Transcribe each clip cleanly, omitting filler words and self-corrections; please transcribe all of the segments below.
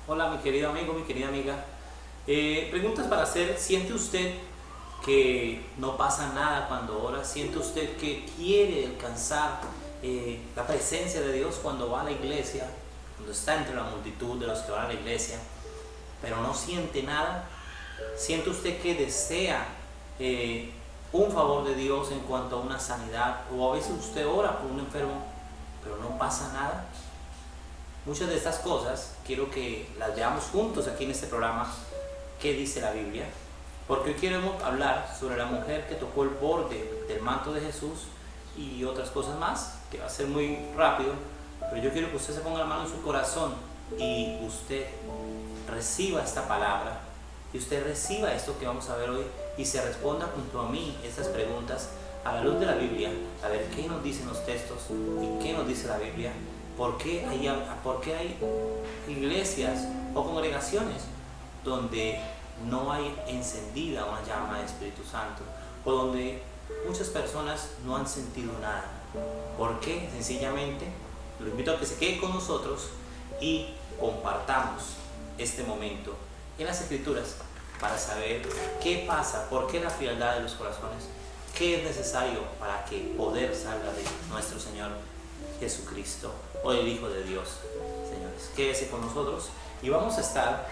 Hola, mi querido amigo, mi querida amiga. Preguntas para hacer. ¿Siente usted que no pasa nada cuando ora? ¿Siente usted que quiere alcanzar la presencia de Dios cuando va a la iglesia? Cuando está entre la multitud de los que van a la iglesia, pero no siente nada. ¿Siente usted que desea un favor de Dios en cuanto a una sanidad? O a veces usted ora por un enfermo, pero no pasa nada. Muchas de estas cosas quiero que las veamos juntos aquí en este programa. ¿Qué dice la Biblia? Porque hoy queremos hablar sobre la mujer que tocó el borde del manto de Jesús y otras cosas más, que va a ser muy rápido, pero yo quiero que usted se ponga la mano en su corazón y usted reciba esta palabra y usted reciba esto que vamos a ver hoy y se responda junto a mí estas preguntas a la luz de la Biblia, a ver qué nos dicen los textos y qué nos dice la Biblia. ¿Por qué hay iglesias o congregaciones donde no hay encendida una llama del Espíritu Santo? O donde muchas personas no han sentido nada. ¿Por qué? Sencillamente, lo invito a que se quede con nosotros y compartamos este momento en las Escrituras para saber qué pasa, por qué la frialdad de los corazones, qué es necesario para que poder salga de nuestro Señor Jesucristo o el Hijo de Dios. Señores, quédese con nosotros y vamos a estar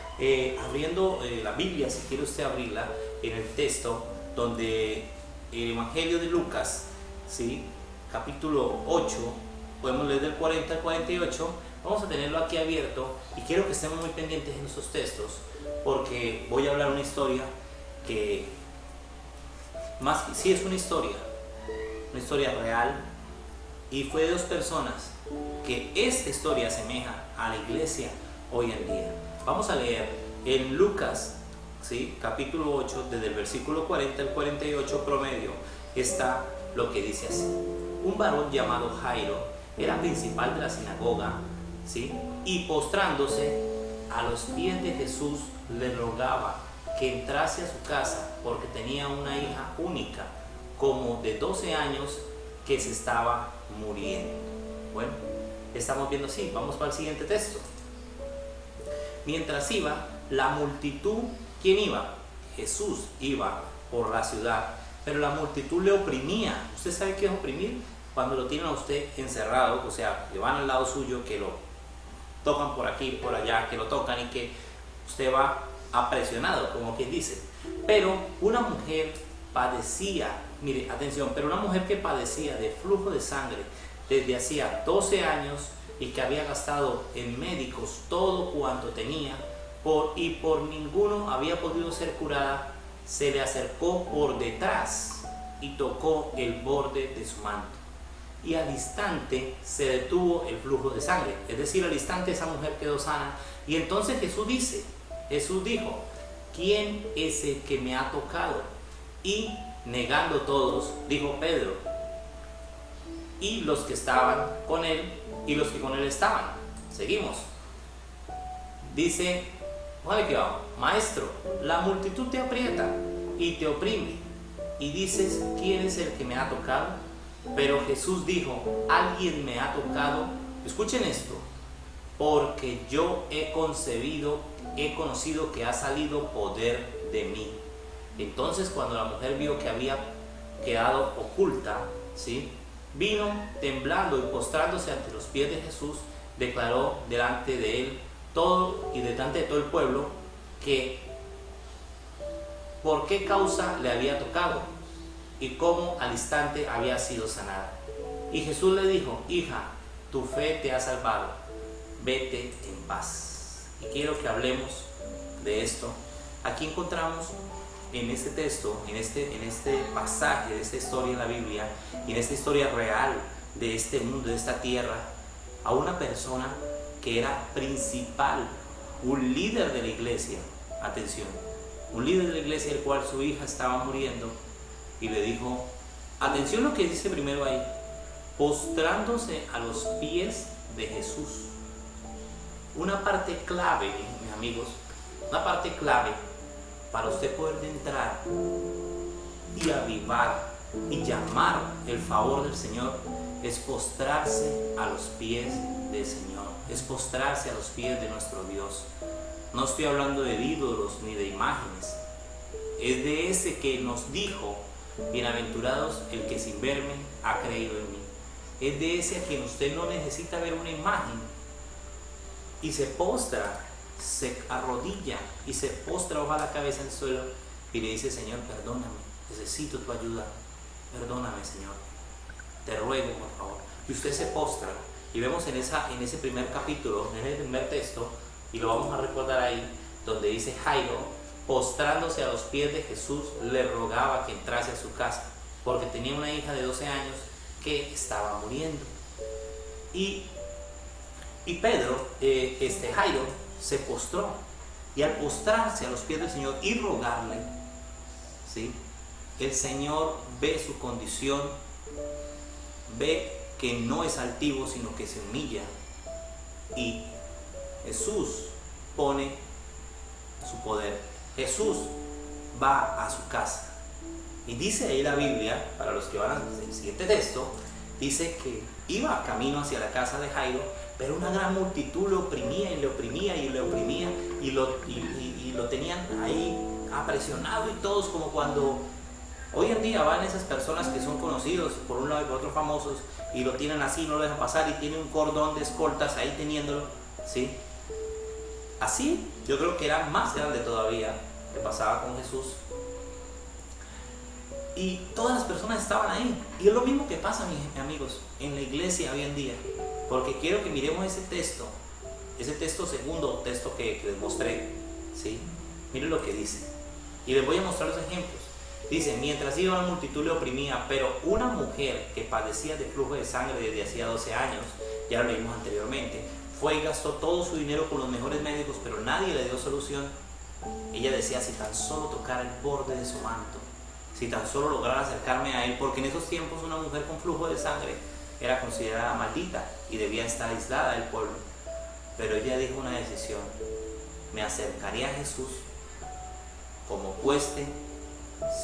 abriendo la Biblia, si quiere usted abrirla, en el texto donde el Evangelio de Lucas, ¿sí? Capítulo 8, podemos leer del 40 al 48, vamos a tenerlo aquí abierto y quiero que estemos muy pendientes en esos textos porque voy a hablar una historia que, más que sí es una historia real, y fue de dos personas que esta historia asemeja a la iglesia hoy en día. Vamos a leer en Lucas, ¿sí? Capítulo 8, desde el versículo 40 al 48 promedio, está lo que dice así. Un varón llamado Jairo era principal de la sinagoga, ¿sí? Y postrándose a los pies de Jesús le rogaba que entrase a su casa porque tenía una hija única, como de 12 años, que se estaba muriendo. Bueno, estamos viendo así. Vamos para el siguiente texto. Mientras iba, la multitud, ¿quién iba? Jesús iba por la ciudad, pero la multitud le oprimía. ¿Usted sabe qué es oprimir? Cuando lo tienen a usted encerrado, o sea, le van al lado suyo, que lo tocan por aquí, por allá, que lo tocan y que usted va apresionado, como quien dice. Pero una mujer padecía, mire, atención, pero una mujer que padecía de flujo de sangre desde hacía 12 años y que había gastado en médicos todo cuanto tenía y por ninguno había podido ser curada, se le acercó por detrás y tocó el borde de su manto. Y al instante se detuvo el flujo de sangre, es decir, al instante esa mujer quedó sana. Y entonces Jesús dijo, ¿quién es el que me ha tocado? Y negando todos, dijo Pedro y los que estaban con él y los que con él estaban. Seguimos. Dice, vale que vamos, maestro, la multitud te aprieta y te oprime y dices, ¿quién es el que me ha tocado? Pero Jesús dijo, alguien me ha tocado, escuchen esto, porque yo he conocido que ha salido poder de mí. Entonces cuando la mujer vio que había quedado oculta, ¿sí? Vino temblando y postrándose ante los pies de Jesús, declaró delante de él todo y delante de todo el pueblo que por qué causa le había tocado y cómo al instante había sido sanada. Y Jesús le dijo, hija, tu fe te ha salvado, vete en paz. Y quiero que hablemos de esto. Aquí encontramos en este texto, en este pasaje de esta historia en la Biblia y en esta historia real de este mundo, de esta tierra, a una persona que era principal, un líder de la iglesia, atención, un líder de la iglesia el cual su hija estaba muriendo y le dijo, atención lo que dice primero ahí, postrándose a los pies de Jesús. Una parte clave, mis amigos, una parte clave para usted poder entrar y avivar y llamar el favor del Señor es postrarse a los pies del Señor es postrarse a los pies de nuestro Dios. No estoy hablando de ídolos ni de imágenes. Es de ese que nos dijo: bienaventurados el que sin verme ha creído en mí. Es de ese a quien usted no necesita ver una imagen y se postra, se arrodilla y se postra, baja la cabeza en el suelo y le dice: Señor, perdóname, necesito tu ayuda, perdóname, Señor, te ruego, por favor. Y usted se postra, y vemos en ese primer capítulo, en el primer texto, y lo vamos a recordar ahí, donde dice: Jairo, postrándose a los pies de Jesús, le rogaba que entrase a su casa, porque tenía una hija de 12 años que estaba muriendo. Y Pedro, Jairo, se postró, y al postrarse a los pies del Señor y rogarle, ¿sí?, el Señor ve su condición, ve que no es altivo, sino que se humilla, y Jesús pone su poder. Jesús va a su casa, y dice ahí la Biblia, para los que van al siguiente texto, dice que iba camino hacia la casa de Jairo, pero una gran multitud lo oprimía y le oprimía y le oprimía, y lo tenían ahí apresionado, y todos, como cuando hoy en día van esas personas que son conocidos por un lado y por otro famosos, y lo tienen así, no lo dejan pasar, y tiene un cordón de escoltas ahí teniéndolo, ¿sí? Así yo creo que era más grande todavía que pasaba con Jesús, y todas las personas estaban ahí. Y es lo mismo que pasa, mis amigos, en la iglesia hoy en día, porque quiero que miremos ese texto segundo texto que les mostré, ¿sí? Miren lo que dice, y les voy a mostrar los ejemplos. Dice: mientras iba la multitud le oprimía, pero una mujer que padecía de flujo de sangre desde hacía 12 años, ya lo leímos anteriormente, fue y gastó todo su dinero con los mejores médicos, pero nadie le dio solución. Ella decía: si tan solo tocara el borde de su manto, si tan solo lograra acercarme a él, porque en esos tiempos una mujer con flujo de sangre era considerada maldita y debía estar aislada del pueblo. Pero ella dijo una decisión: me acercaré a Jesús como cueste,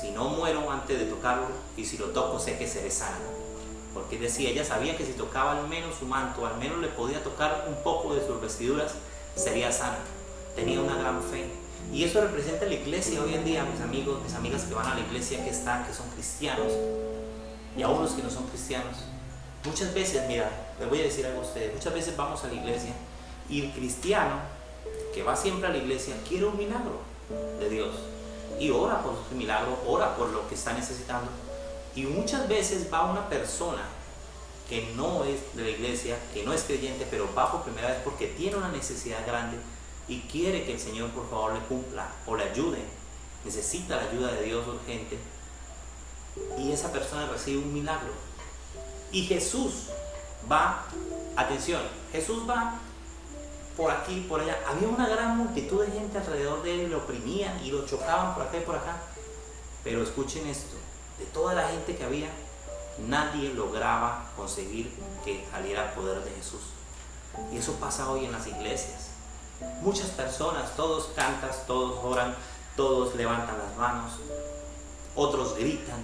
si no muero antes de tocarlo, y si lo toco sé que seré sana. Porque decía, ella sabía que si tocaba al menos su manto, al menos le podía tocar un poco de sus vestiduras, sería sana. Tenía una gran fe. Y eso representa la iglesia hoy en día, mis amigos, mis amigas que van a la iglesia, que son cristianos, y aún los que no son cristianos. Muchas veces, mira, les voy a decir algo a ustedes, muchas veces vamos a la iglesia y el cristiano que va siempre a la iglesia quiere un milagro de Dios, y ora por su milagro, ora por lo que está necesitando. Y muchas veces va una persona que no es de la iglesia, que no es creyente, pero va por primera vez porque tiene una necesidad grande y quiere que el Señor por favor le cumpla o le ayude, necesita la ayuda de Dios urgente, y esa persona recibe un milagro. Y Jesús va, atención, Jesús va por aquí, por allá. Había una gran multitud de gente alrededor de él, lo oprimían y lo chocaban por acá y por acá. Pero escuchen esto, de toda la gente que había, nadie lograba conseguir que saliera el poder de Jesús. Y eso pasa hoy en las iglesias. Muchas personas, todos cantan, todos oran, todos levantan las manos, otros gritan,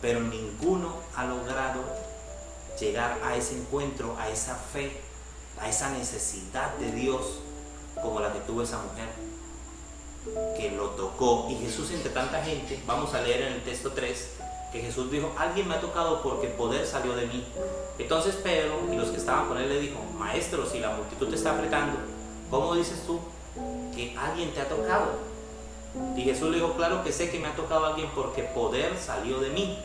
pero ninguno ha logrado llegar a ese encuentro, a esa fe, a esa necesidad de Dios como la que tuvo esa mujer, que lo tocó. Y Jesús, entre tanta gente, vamos a leer en el texto 3, que Jesús dijo: alguien me ha tocado porque poder salió de mí. Entonces Pedro y los que estaban con él le dijo: maestro, si la multitud te está apretando, ¿cómo dices tú que alguien te ha tocado? Y Jesús le dijo: claro que sé que me ha tocado alguien porque poder salió de mí.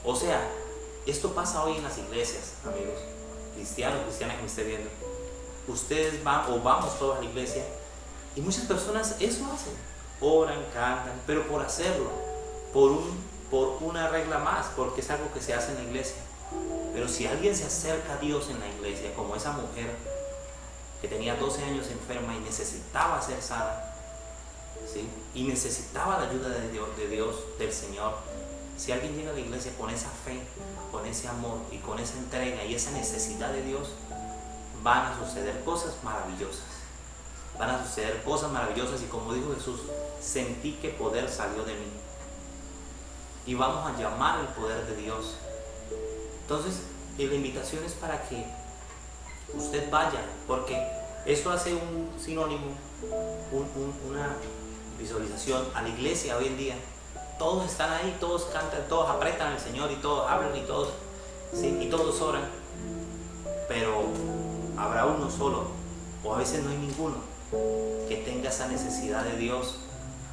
O sea, esto pasa hoy en las iglesias, amigos, cristianos, cristianas que me estén viendo. Ustedes van o vamos todos a la iglesia y muchas personas eso hacen, oran, cantan, pero por hacerlo, por una regla más, porque es algo que se hace en la iglesia. Pero si alguien se acerca a Dios en la iglesia, como esa mujer que tenía 12 años enferma y necesitaba ser sana, ¿sí?, y necesitaba la ayuda de Dios, del Señor, si alguien llega a la iglesia con esa fe, con ese amor y con esa entrega y esa necesidad de Dios, van a suceder cosas maravillosas. Van a suceder cosas maravillosas, y como dijo Jesús, sentí que poder salió de mí. Y vamos a llamar el poder de Dios. Entonces, Y la invitación es para que usted vaya, porque eso hace un sinónimo, una visualización a la iglesia hoy en día. Todos están ahí, todos cantan, todos apretan al Señor y todos hablan y todos, ¿sí? Y todos oran, pero habrá uno solo, o a veces no hay ninguno, que tenga esa necesidad de Dios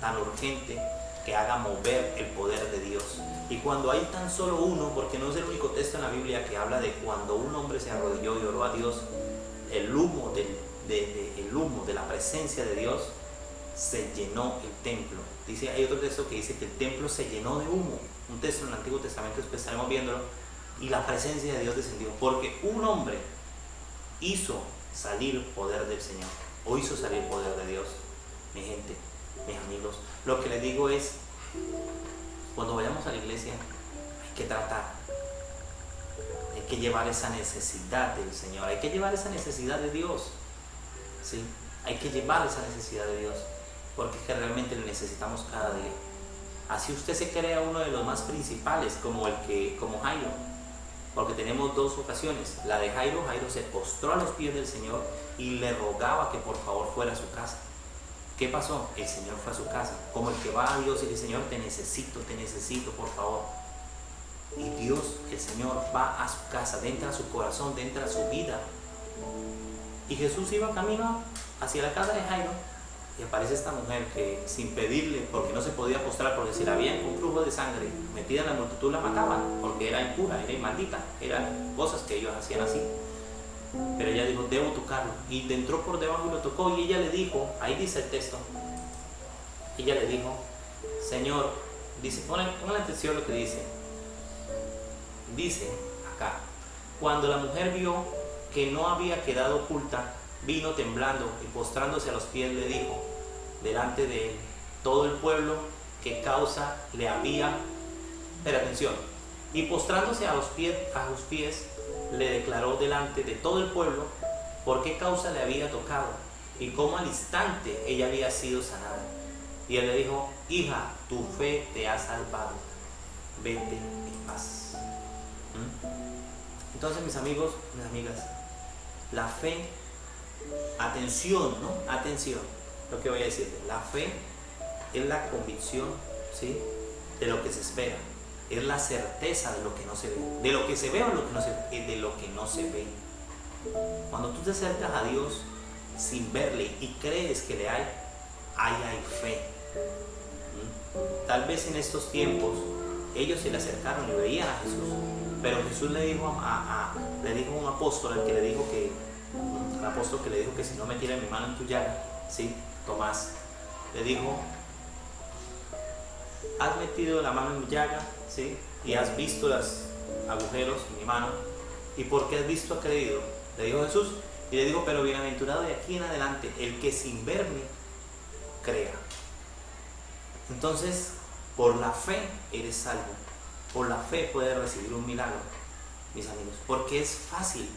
tan urgente que haga mover el poder de Dios. Y cuando hay tan solo uno, porque no es el único texto en la Biblia que habla de cuando un hombre se arrodilló y oró a Dios, el humo de la presencia de Dios se llenó el templo. Dice, hay otro texto que dice que el templo se llenó de humo, un texto en el Antiguo Testamento, después estaremos viéndolo, y la presencia de Dios descendió, porque un hombre hizo salir el poder del Señor, o hizo salir el poder de Dios. Mi gente, mis amigos, lo que les digo es, cuando vayamos a la iglesia hay que tratar, hay que llevar esa necesidad del Señor, hay que llevar esa necesidad de Dios, ¿sí? Hay que llevar esa necesidad de Dios, porque es que realmente le necesitamos cada día. Así usted se crea uno de los más principales, como Jairo, porque tenemos dos ocasiones. La de Jairo se postró a los pies del Señor y le rogaba que por favor fuera a su casa. ¿Qué pasó? El Señor fue a su casa, como el que va a Dios y dice, Señor, te necesito, por favor. Y Dios, el Señor, va a su casa, entra a su corazón, entra a su vida. Y Jesús iba camino hacia la casa de Jairo y aparece esta mujer que, sin pedirle, porque no se podía postrar, porque si la veían con flujo de sangre metida en la multitud la mataban, porque era impura, era maldita, eran cosas que ellos hacían así. Pero ella dijo, debo tocarlo, y entró por debajo y lo tocó, y ella le dijo, ahí dice el texto, ella le dijo, Señor, dice, ponle atención lo que dice acá, cuando la mujer vio que no había quedado oculta, vino temblando y postrándose a los pies le dijo, delante de él, todo el pueblo qué causa le había, pero atención, y postrándose a sus pies le declaró delante de todo el pueblo por qué causa le había tocado y cómo al instante ella había sido sanada. Y él le dijo, hija, tu fe te ha salvado, vete en paz. Entonces, mis amigos, mis amigas, la fe, atención, ¿no? Atención, lo que voy a decir, la fe es la convicción, ¿sí?, de lo que se espera, es la certeza de lo que no se ve, de lo que se ve o de lo que no se ve. Cuando tú te acercas a Dios sin verle y crees que le hay fe. Tal vez en estos tiempos ellos se le acercaron y veían a Jesús, pero Jesús le dijo a un apóstol, al apóstol que le dijo que si no metiera mi mano en tu llaga, ¿sí?, Tomás, le dijo, has metido la mano en mi llaga, ¿sí?, y has visto los agujeros en mi mano, y porque has visto ha creído, le dijo Jesús, y le dijo, pero bienaventurado de aquí en adelante el que sin verme crea. Entonces, por la fe eres salvo, por la fe puedes recibir un milagro, mis amigos, porque es fácil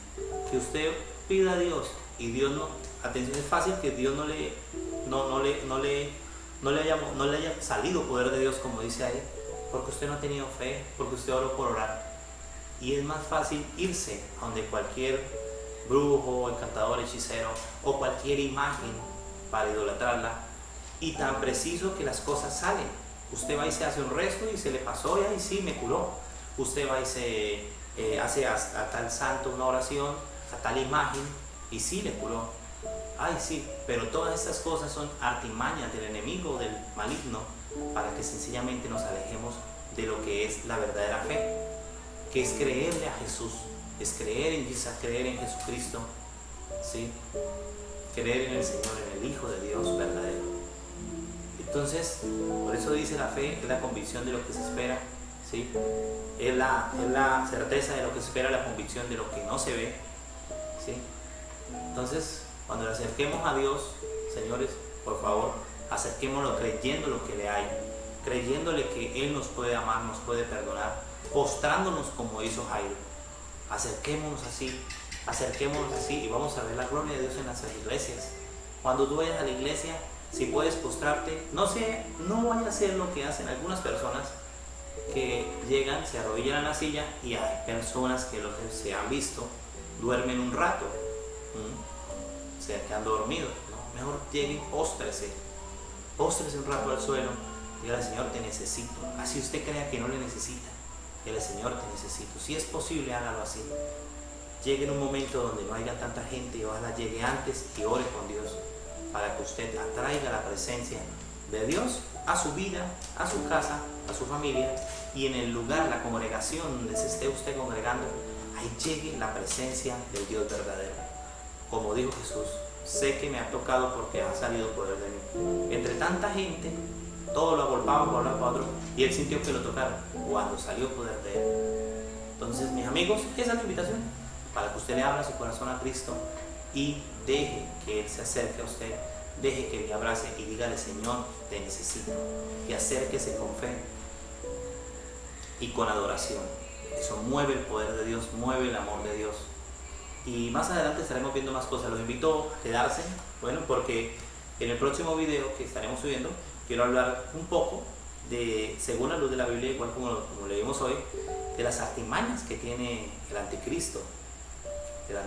que usted pida a Dios y Dios no, atención, es fácil que Dios no le haya salido poder de Dios, como dice ahí, porque usted no ha tenido fe, porque usted oró por orar. Y es más fácil irse a donde cualquier brujo, encantador, hechicero o cualquier imagen para idolatrarla, y tan preciso que las cosas salen. Usted va y se hace un rezo y se le pasó y ahí sí me curó. Usted va y se hace a tal santo una oración, a tal imagen, y sí le curó. Ay, sí, pero todas estas cosas son artimañas del enemigo, del maligno, para que sencillamente nos alejemos de lo que es la verdadera fe, que es creerle a Jesús, es creer en Jesús, creer en Jesucristo, ¿sí?, creer en el Señor, en el Hijo de Dios verdadero. Entonces, por eso dice la fe es la convicción de lo que se espera, ¿sí?, es la certeza de lo que se espera, la convicción de lo que no se ve, ¿sí? Entonces, cuando le acerquemos a Dios, señores, por favor, acerquémoslo creyendo lo que le hay, creyéndole que Él nos puede amar, nos puede perdonar, postrándonos como hizo Jairo. Acerquémonos así y vamos a ver la gloria de Dios en nuestras iglesias. Cuando tú vayas a la iglesia, si puedes postrarte, no vaya a hacer lo que hacen algunas personas, que llegan, se arrodillan en la silla y hay personas que lo que se han visto duermen un rato, se quedan dormidos, ¿no? Mejor lleguen, póstrese un rato al suelo y dígale: Señor, te necesito. Así usted crea que no le necesita, dígale: Señor, te necesito. Si es posible, hágalo así. Llegue en un momento donde no haya tanta gente y ojalá llegue antes y ore con Dios para que usted atraiga la presencia de Dios a su vida, a su casa, a su familia, y en el lugar, la congregación donde se esté usted congregando, ahí llegue la presencia del Dios verdadero. Como dijo Jesús: sé que me ha tocado porque ha salido poder de mí. Entre tanta gente, todos lo agolpaban por un lado para otro y él sintió que lo tocaron cuando salió poder de él. Entonces, mis amigos, esa es la invitación para que usted le abra su corazón a Cristo y deje que Él se acerque a usted, deje que le abrace y dígale: Señor, te necesito. Y acérquese con fe y con adoración. Eso mueve el poder de Dios, mueve el amor de Dios. Y más adelante estaremos viendo más cosas. Los invito a quedarse, bueno, porque en el próximo video que estaremos subiendo quiero hablar un poco de, según la luz de la Biblia, igual como leímos hoy, de las artimañas que tiene el anticristo, de las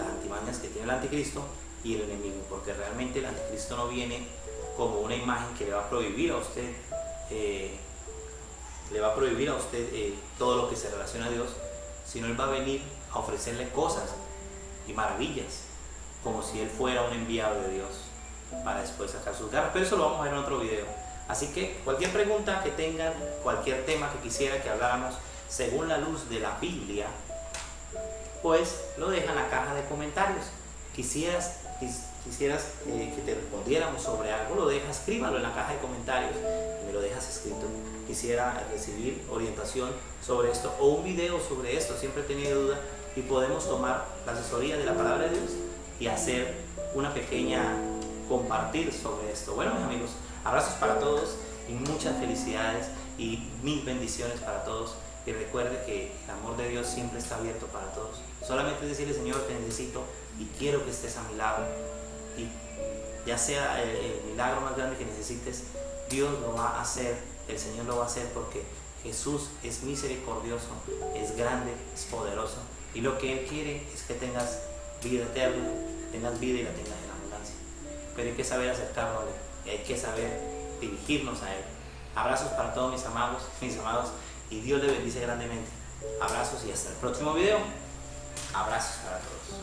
artimañas que tiene el anticristo y el enemigo, porque realmente el anticristo no viene como una imagen que le va a prohibir a usted todo lo que se relaciona a Dios, sino él va a venir a ofrecerle cosas y maravillas, como si él fuera un enviado de Dios para después sacar sus garras. Pero eso lo vamos a ver en otro video. Así que cualquier pregunta que tengan, cualquier tema que quisiera que habláramos según la luz de la Biblia, pues lo deja en la caja de comentarios. Quisieras que te respondiéramos sobre algo, lo dejas, escríbalo en la caja de comentarios y me lo dejas escrito. Quisiera recibir orientación sobre esto o un video sobre esto, siempre he tenido duda, y podemos tomar la asesoría de la palabra de Dios y hacer una pequeña compartir sobre esto. Bueno, mis amigos, abrazos para todos y muchas felicidades y mil bendiciones para todos. Y recuerde que el amor de Dios siempre está abierto para todos. Solamente decirle: Señor, te necesito y quiero que estés a mi lado. Y ya sea el milagro más grande que necesites, Dios lo va a hacer, el Señor lo va a hacer, porque Jesús es misericordioso, es grande, es poderoso. Y lo que Él quiere es que tengas vida eterna, tengas vida y la tengas en abundancia. Pero hay que saber acercarnos a Él, y hay que saber dirigirnos a Él. Abrazos para todos mis amados, y Dios les bendice grandemente. Abrazos y hasta el próximo video. Abrazos para todos.